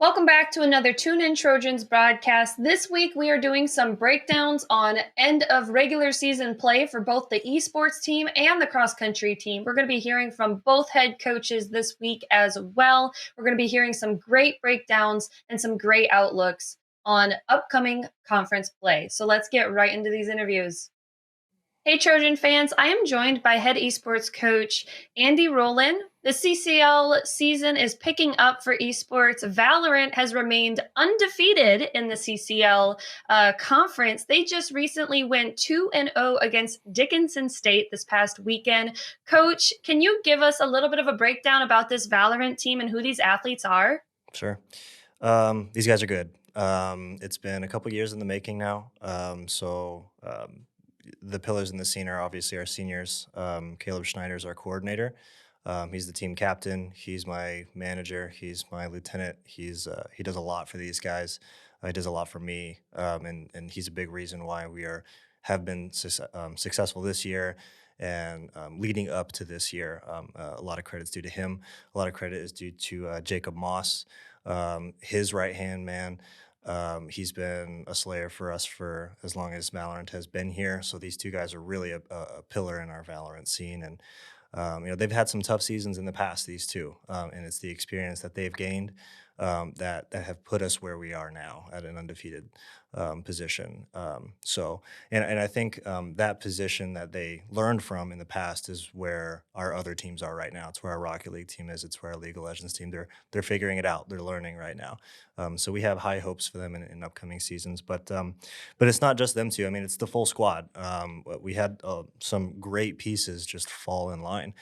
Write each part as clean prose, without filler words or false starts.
Welcome back to another Tune In Trojans broadcast. This week we are doing some breakdowns on end of regular season play for both the esports team and the cross country team. We're going to be hearing from both head coaches this week as well. We're going to be hearing some great breakdowns and some great outlooks on upcoming conference play. So let's get right into these interviews. Hey, Trojan fans, I am joined by head esports coach Andy Roland. The CCL season is picking up for esports. Valorant has remained undefeated in the CCL conference. They just recently went 2-0 against Dickinson State this past weekend. Coach, can you give us a little bit of a breakdown about this Valorant team and who these athletes are? Sure. These guys are good. It's been a couple years in the making now. The pillars in the scene are obviously our seniors. Caleb Schneider's our coordinator. He's the team captain. He's my manager. He's my lieutenant. He does a lot for these guys. He does a lot for me, and he's a big reason why have been successful this year and leading up to this year. A lot of credit's due to him. A lot of credit is due to Jacob Moss, his right hand man. He's been a slayer for us for as long as Valorant has been here. So these two guys are really a pillar in our Valorant scene. And, they've had some tough seasons in the past, these two. And it's the experience that they've gained that have put us where we are now at an undefeated position. And I think that position that they learned from in the past is where our other teams are right now. It's where our Rocket League team is. It's where our League of Legends team. They're figuring it out. They're learning right now. So we have high hopes for them in upcoming seasons. But it's not just them two. I mean, it's the full squad. We had some great pieces just fall in line.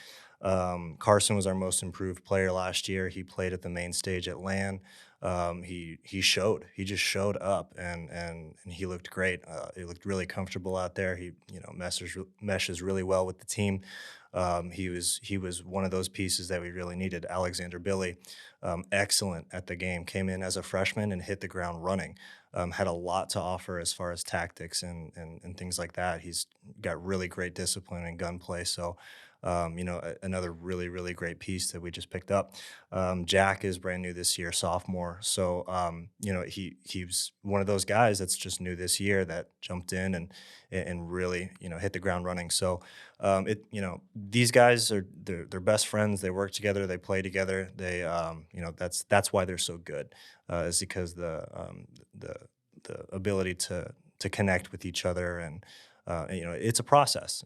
Carson was our most improved player last year. He played at the main stage at LAN. He just showed up and he looked great. He looked really comfortable out there. He meshes really well with the team. He was one of those pieces that we really needed. Alexander Billy, excellent at the game. Came in as a freshman and hit the ground running. Had a lot to offer as far as tactics and things like that. He's got really great discipline and gunplay. So, another really, really great piece that we just picked up. Jack is brand new this year, sophomore. So, he was one of those guys that's just new this year that jumped in and really, hit the ground running. So, these guys they're best friends. They work together. They play together. That's why they're so good, is because the ability to connect with each other and it's a process.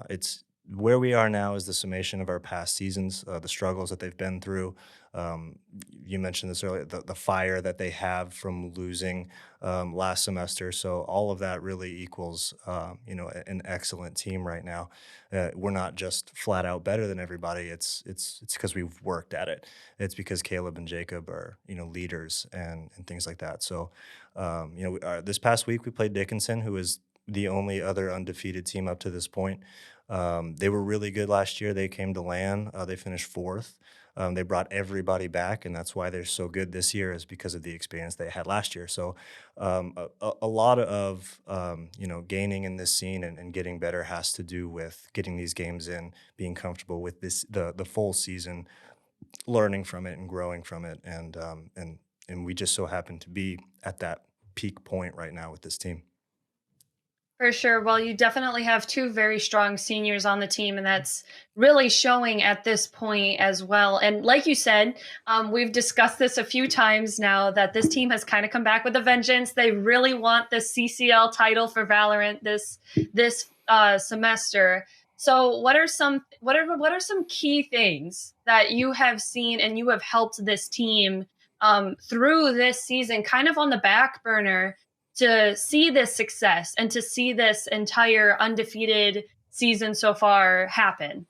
It's where we are now is the summation of our past seasons, the struggles that they've been through. You mentioned this earlier, the fire that they have from losing last semester. So all of that really equals, an excellent team right now. We're not just flat out better than everybody. It's because we've worked at it. It's because Caleb and Jacob are, leaders and things like that. So, this past week we played Dickinson, who is the only other undefeated team up to this point. They were really good last year. They came to LAN. They finished fourth. They brought everybody back, and that's why they're so good this year is because of the experience they had last year. So a lot of, gaining in this scene and getting better has to do with getting these games in, being comfortable with the full season, learning from it and growing from it. And we just so happen to be at that peak point right now with this team. For sure. Well, you definitely have two very strong seniors on the team, and that's really showing at this point as well. And like you said, we've discussed this a few times now that this team has kind of come back with a vengeance. They really want the CCL title for Valorant this semester. So, what are some key things that you have seen and you have helped this team through this season, kind of on the back burner, to see this success and to see this entire undefeated season so far happen?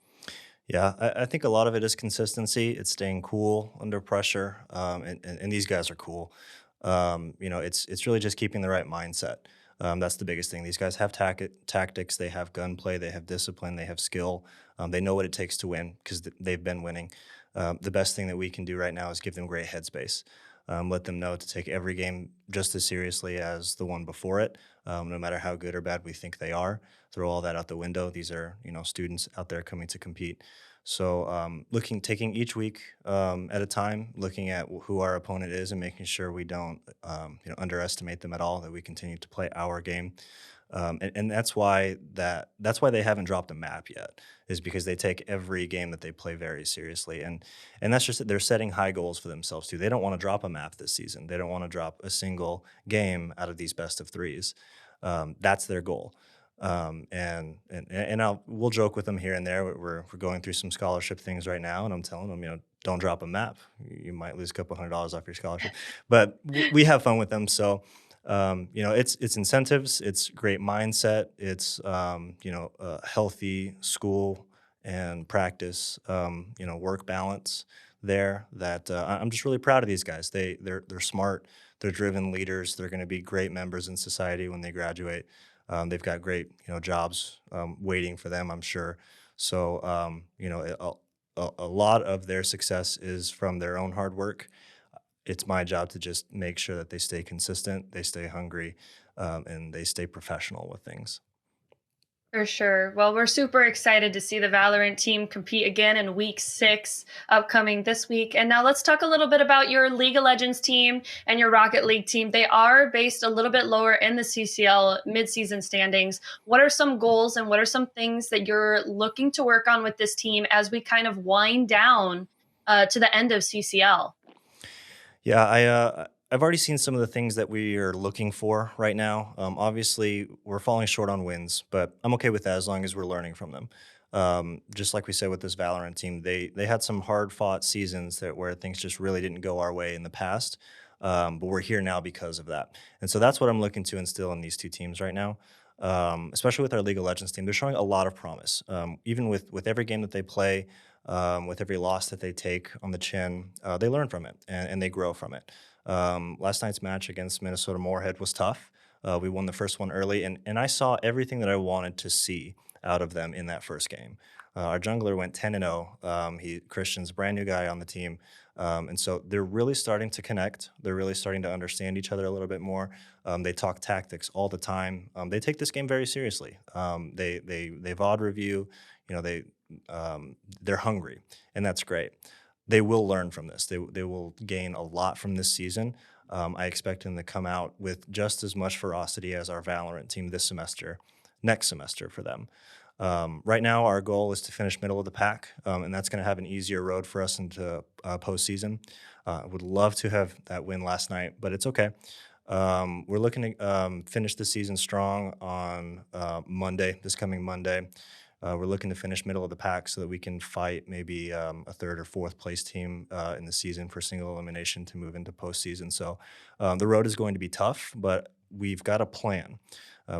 Yeah, I think a lot of it is consistency. It's staying cool under pressure, and these guys are cool. It's really just keeping the right mindset. That's the biggest thing. These guys have tactics. They have gunplay. They have discipline. They have skill. They know what it takes to win because they've been winning. The best thing that we can do right now is give them great headspace. Let them know to take every game just as seriously as the one before it, no matter how good or bad we think they are. throw all that out the window. These are, students out there coming to compete. So taking each week at a time, looking at who our opponent is, and making sure we don't, underestimate them at all. That we continue to play our game, and that's why they haven't dropped a map yet, is because they take every game that they play very seriously, and that's just that they're setting high goals for themselves too. They don't want to drop a map this season. They don't want to drop a single game out of these best of threes. That's their goal. We'll joke with them here and there. We're going through some scholarship things right now, and I'm telling them, don't drop a map. You might lose a couple $100 off your scholarship, but we have fun with them. So, it's incentives, it's great mindset, it's a healthy school and practice, work balance there. That I'm just really proud of these guys. They're smart, they're driven leaders. They're going to be great members in society when they graduate. They've got great, jobs waiting for them, I'm sure. So, a lot of their success is from their own hard work. It's my job to just make sure that they stay consistent, they stay hungry, and they stay professional with things. For sure. Well, we're super excited to see the Valorant team compete again in week 6, upcoming this week. And now let's talk a little bit about your League of Legends team and your Rocket League team. They are based a little bit lower in the CCL midseason standings. What are some goals and what are some things that you're looking to work on with this team as we kind of wind down to the end of CCL? Yeah, I've already seen some of the things that we are looking for right now. Obviously, we're falling short on wins, but I'm okay with that as long as we're learning from them. Just like we said with this Valorant team, they had some hard fought seasons where things just really didn't go our way in the past. But we're here now because of that, and so that's what I'm looking to instill in these two teams right now. Especially with our League of Legends team, they're showing a lot of promise. Even with every game that they play, with every loss that they take on the chin, they learn from it and they grow from it. Last night's match against Minnesota Moorhead was tough. We won the first one early, and I saw everything that I wanted to see out of them in that first game. Our jungler went 10-0. Christian's a brand new guy on the team, and so they're really starting to connect. They're really starting to understand each other a little bit more. They talk tactics all the time. They take this game very seriously. They VOD review. You know they they're hungry, and that's great. They will learn from this. They will gain a lot from this season. I expect them to come out with just as much ferocity as our Valorant team this semester, next semester for them. Right now, our goal is to finish middle of the pack, and that's going to have an easier road for us into postseason. I would love to have that win last night, but it's okay. We're looking to finish the season strong on Monday, this coming Monday. We're looking to finish middle of the pack so that we can fight maybe a third or fourth place team in the season for single elimination to move into postseason. So the road is going to be tough, but we've got a plan.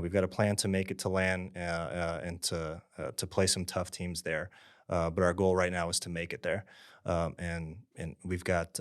We've got a plan to make it to LAN and to play some tough teams there. But our goal right now is to make it there, and we've got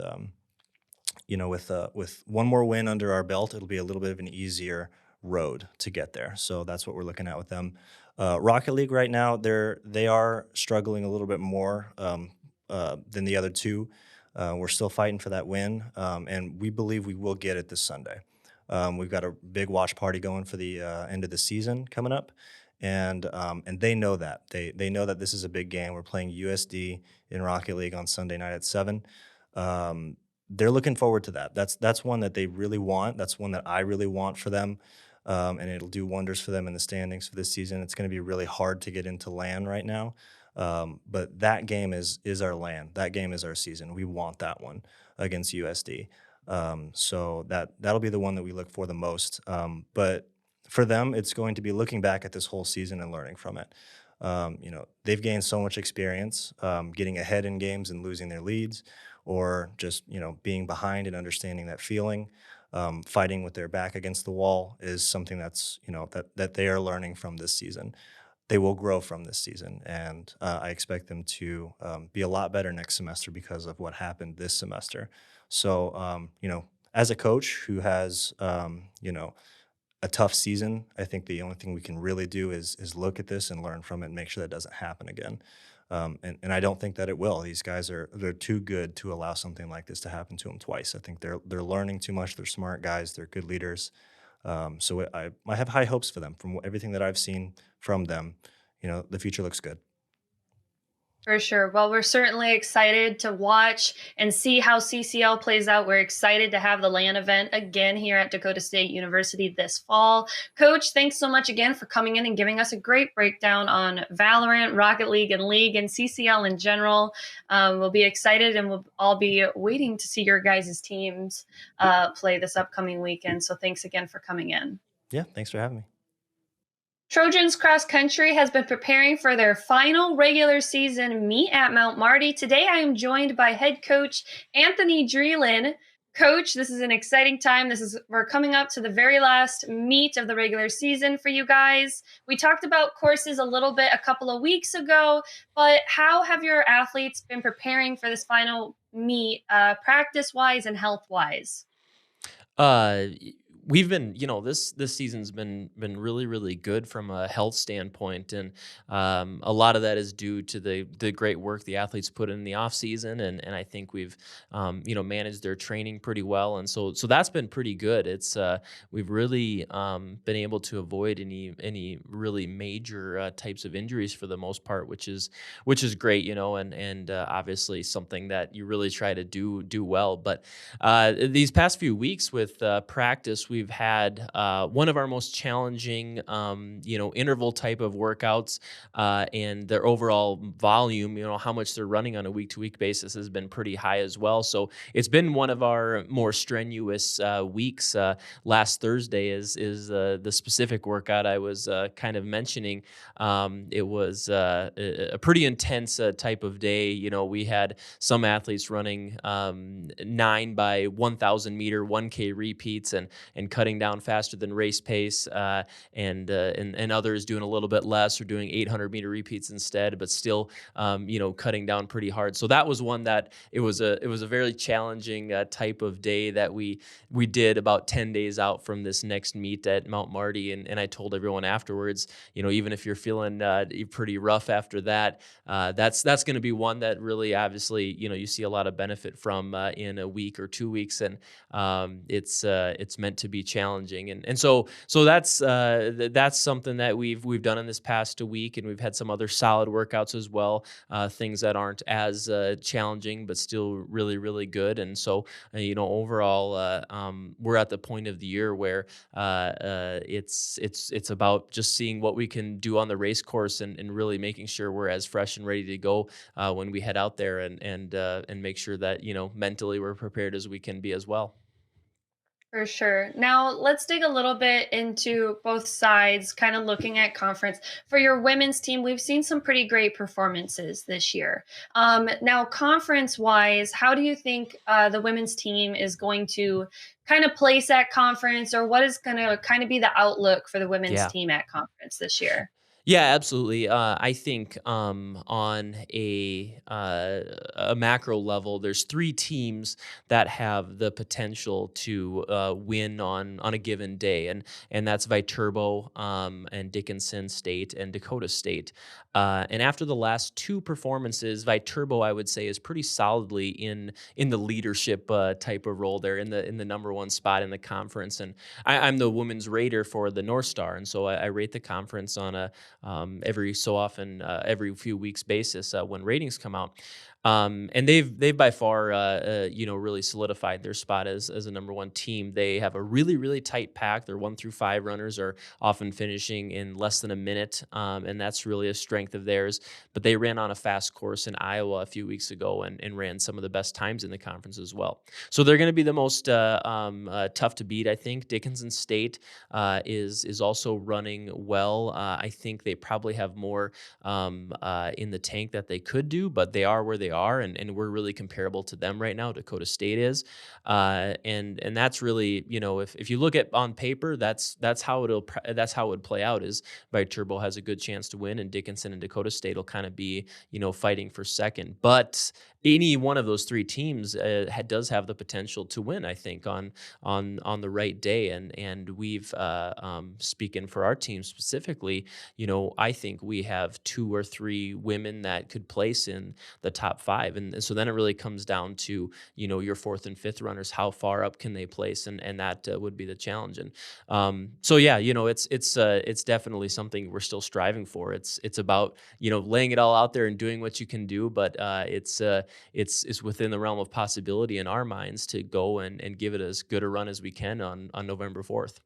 with one more win under our belt, it'll be a little bit of an easier road to get there. So that's what we're looking at with them. Rocket League right now, they are struggling a little bit more than the other two. We're still fighting for that win, and we believe we will get it this Sunday. We've got a big watch party going for the end of the season coming up, and they know that they know that this is a big game. We're playing USD in Rocket League on Sunday night at 7. They're looking forward to that. That's one that they really want. That's one that I really want for them. And it'll do wonders for them in the standings for this season. It's going to be really hard to get into LAN right now, but that game is our LAN. That game is our season. We want that one against USD. So that'll be the one that we look for the most. But for them, it's going to be looking back at this whole season and learning from it. They've gained so much experience getting ahead in games and losing their leads, or just being behind and understanding that feeling. Fighting with their back against the wall is something that's that they are learning from this season. They will grow from this season, and I expect them to be a lot better next semester because of what happened this semester. So, as a coach who has a tough season, I think the only thing we can really do is look at this and learn from it and make sure that doesn't happen again. And I don't think that it will. These guys they're too good to allow something like this to happen to them twice. I think they're learning too much. They're smart guys. They're good leaders. So I have high hopes for them from everything that I've seen from them. The future looks good. For sure. Well, we're certainly excited to watch and see how CCL plays out. We're excited to have the LAN event again here at Dakota State University this fall. Coach, thanks so much again for coming in and giving us a great breakdown on Valorant, Rocket League, and League, and CCL in general. We'll be excited and we'll all be waiting to see your guys' teams play this upcoming weekend. So thanks again for coming in. Yeah, thanks for having me. Trojans cross country has been preparing for their final regular season meet at Mount Marty. Today, I am joined by head coach Anthony Drealan. Coach, this is an exciting time. We're coming up to the very last meet of the regular season for you guys. We talked about courses a little bit a couple of weeks ago, but how have your athletes been preparing for this final meet, practice-wise and health-wise? Uh, we've been, this season's been really good from a health standpoint, and a lot of that is due to the great work the athletes put in the off season, and I think we've managed their training pretty well, and so that's been pretty good. It's we've really been able to avoid any really major types of injuries for the most part, which is great, and obviously something that you really try to do well, but these past few weeks with practice, we've had one of our most challenging, interval type of workouts, and their overall volume, how much they're running on a week-to-week basis has been pretty high as well. So it's been one of our more strenuous weeks. Last Thursday is the specific workout I was kind of mentioning. It was a pretty intense type of day. We had some athletes running 9 by 1,000 meter 1K repeats and cutting down faster than race pace, and others doing a little bit less or doing 800 meter repeats instead, but still cutting down pretty hard. So that was one that it was a very challenging type of day that we did about 10 days out from this next meet at Mount Marty, and I told everyone afterwards, even if you're feeling pretty rough after that, that's going to be one that really obviously you see a lot of benefit from in a week or 2 weeks, and it's meant to be challenging, and so that's something that we've done in this past week, and we've had some other solid workouts as well, things that aren't as challenging but still really good, and so overall we're at the point of the year where it's about just seeing what we can do on the race course and really making sure we're as fresh and ready to go when we head out there and make sure that mentally we're prepared as we can be as well. For sure. Now, let's dig a little bit into both sides, kind of looking at conference. For your women's team, we've seen some pretty great performances this year. Now, conference wise, how do you think the women's team is going to kind of place at conference, or what is going to kind of be the outlook for the women's Yeah. team at conference this year? Yeah, absolutely. I think on a macro level, there's 3 teams that have the potential to win on a given day, and that's Viterbo, and Dickinson State and Dakota State. And after the last 2 performances, Viterbo, I would say, is pretty solidly in the leadership type of role. They're in the number 1 spot in the conference, and I'm the women's rater for the North Star, and so I rate the conference on a every so often, every few weeks basis when ratings come out. And they've by far, really solidified their spot as a number 1 team. They have a really tight pack. Their 1 through 5 runners are often finishing in less than a minute, and that's really a strength of theirs. But they ran on a fast course in Iowa a few weeks ago and ran some of the best times in the conference as well. So they're going to be the most tough to beat, I think. Dickinson State is also running well. I think they probably have more in the tank that they could do, but they are where they are, and we're really comparable to them right now. Dakota State is, and that's really, if you look at on paper, that's how it would play out. Is Viterbo has a good chance to win, and Dickinson and Dakota State will kind of be fighting for second. But any one of those 3 teams does have the potential to win, I think, on the right day. And we've speaking for our team specifically, I think we have 2 or 3 women that could place in the top 5. And so then it really comes down to, your 4th and 5th runners, how far up can they place? And that would be the challenge. And so, yeah, it's definitely something we're still striving for. It's about, laying it all out there and doing what you can do. But it's within the realm of possibility in our minds to go and give it as good a run as we can on November 4th.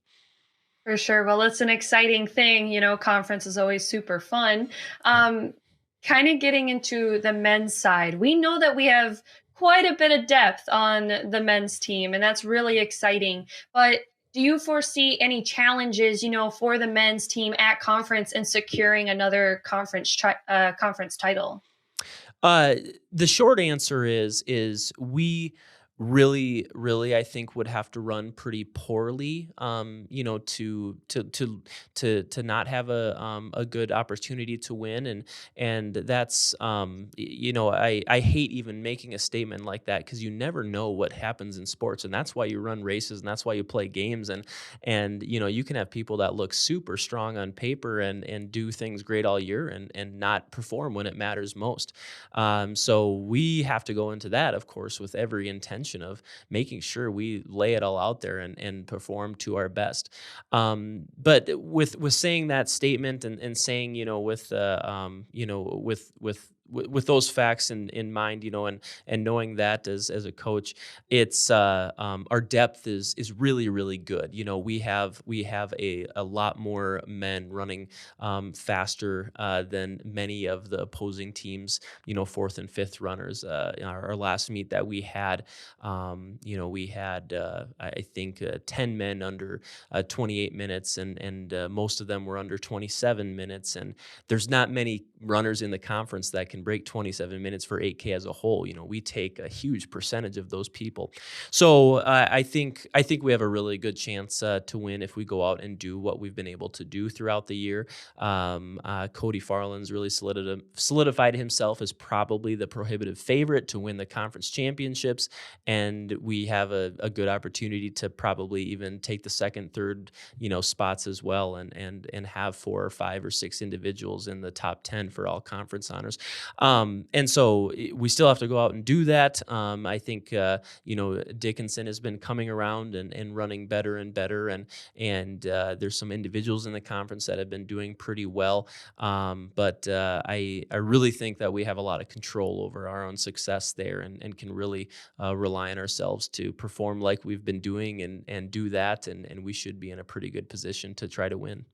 For sure. Well, it's an exciting thing. Conference is always super fun. Yeah. Kind of getting into the men's side, we know that we have quite a bit of depth on the men's team, and that's really exciting. But do you foresee any challenges, for the men's team at conference and securing another conference title? Uh, the short answer is we really I think would have to run pretty poorly, to not have a good opportunity to win. And that's I hate even making a statement like that, because you never know what happens in sports, and that's why you run races and that's why you play games. And you can have people that look super strong on paper and do things great all year and not perform when it matters most. So we have to go into that, of course, with every intention of making sure we lay it all out there and perform to our best. But with saying that statement and saying, with those facts in mind, and knowing that as a coach, it's our depth is really, really good. We have a lot more men running faster than many of the opposing teams, 4th and 5th runners. Our last meet that we had, we had I think 10 men under 28 minutes, and most of them were under 27 minutes. And there's not many runners in the conference that can break 27 minutes for 8K as a whole. We take a huge percentage of those people. So I think we have a really good chance to win if we go out and do what we've been able to do throughout the year. Cody Farland's really solidified himself as probably the prohibitive favorite to win the conference championships, and we have a good opportunity to probably even take the second, third, spots as well, and have 4 or 5 or 6 individuals in the top 10 for all conference honors. And so we still have to go out and do that. I think Dickinson has been coming around and running better and better, and there's some individuals in the conference that have been doing pretty well. But I really think that we have a lot of control over our own success there, and can really rely on ourselves to perform like we've been doing and do that, and we should be in a pretty good position to try to win.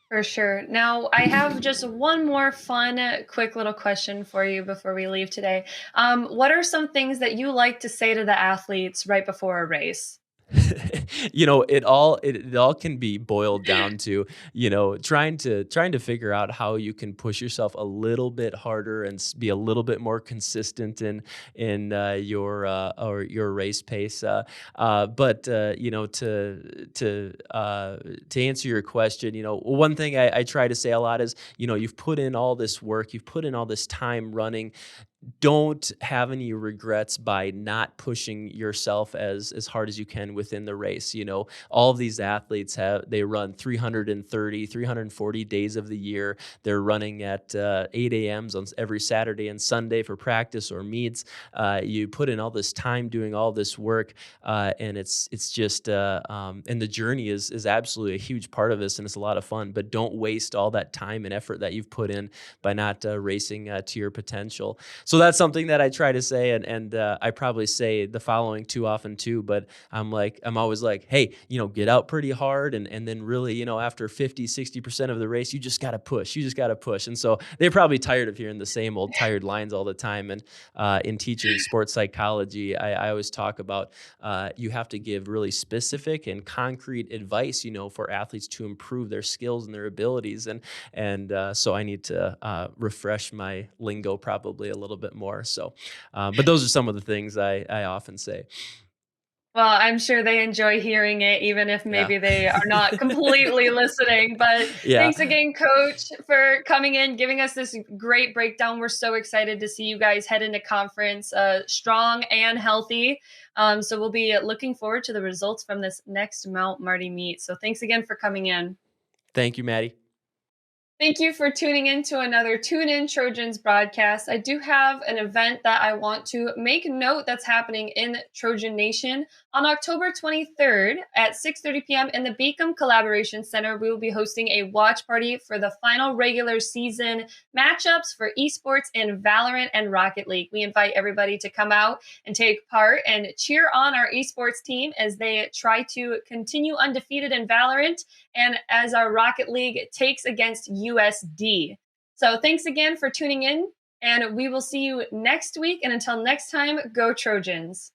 For sure. Now, I have just one more fun, quick little question for you before we leave today. What are some things that you like to say to the athletes right before a race? It all can be boiled down to, trying to figure out how you can push yourself a little bit harder and be a little bit more consistent in your race pace. But to answer your question, one thing I try to say a lot is, you've put in all this work, you've put in all this time running. Don't have any regrets by not pushing yourself as hard as you can within the race. All of these athletes they run 340 days of the year. They're running at 8 a.m.s on every Saturday and Sunday for practice or meets. You put in all this time doing all this work, and it's just and the journey is absolutely a huge part of this, and it's a lot of fun. But don't waste all that time and effort that you've put in by not racing to your potential. So that's something that I try to say, and I probably say the following too often too, but I'm always like, hey, get out pretty hard, and then really, after 50-60% of the race, you just got to push. And so they're probably tired of hearing the same old tired lines all the time. And in teaching sports psychology, I always talk about you have to give really specific and concrete advice, for athletes to improve their skills and their abilities. And so I need to refresh my lingo probably a little bit more. So, but those are some of the things I often say. Well, I'm sure they enjoy hearing it, even if Yeah. maybe they are not completely listening. But Yeah. thanks again, Coach, for coming in, giving us this great breakdown. We're so excited to see you guys head into conference strong and healthy. So we'll be looking forward to the results from this next Mount Marty meet. So thanks again for coming in. Thank you, Maddie. Thank you for tuning in to another Tune In Trojans broadcast. I do have an event that I want to make note that's happening in Trojan Nation. On October 23rd at 6:30 p.m. in the Beacom Collaboration Center, we will be hosting a watch party for the final regular season matchups for esports in Valorant and Rocket League. We invite everybody to come out and take part and cheer on our esports team as they try to continue undefeated in Valorant and as our Rocket League takes against USD. So thanks again for tuning in, and we will see you next week. And until next time, go Trojans.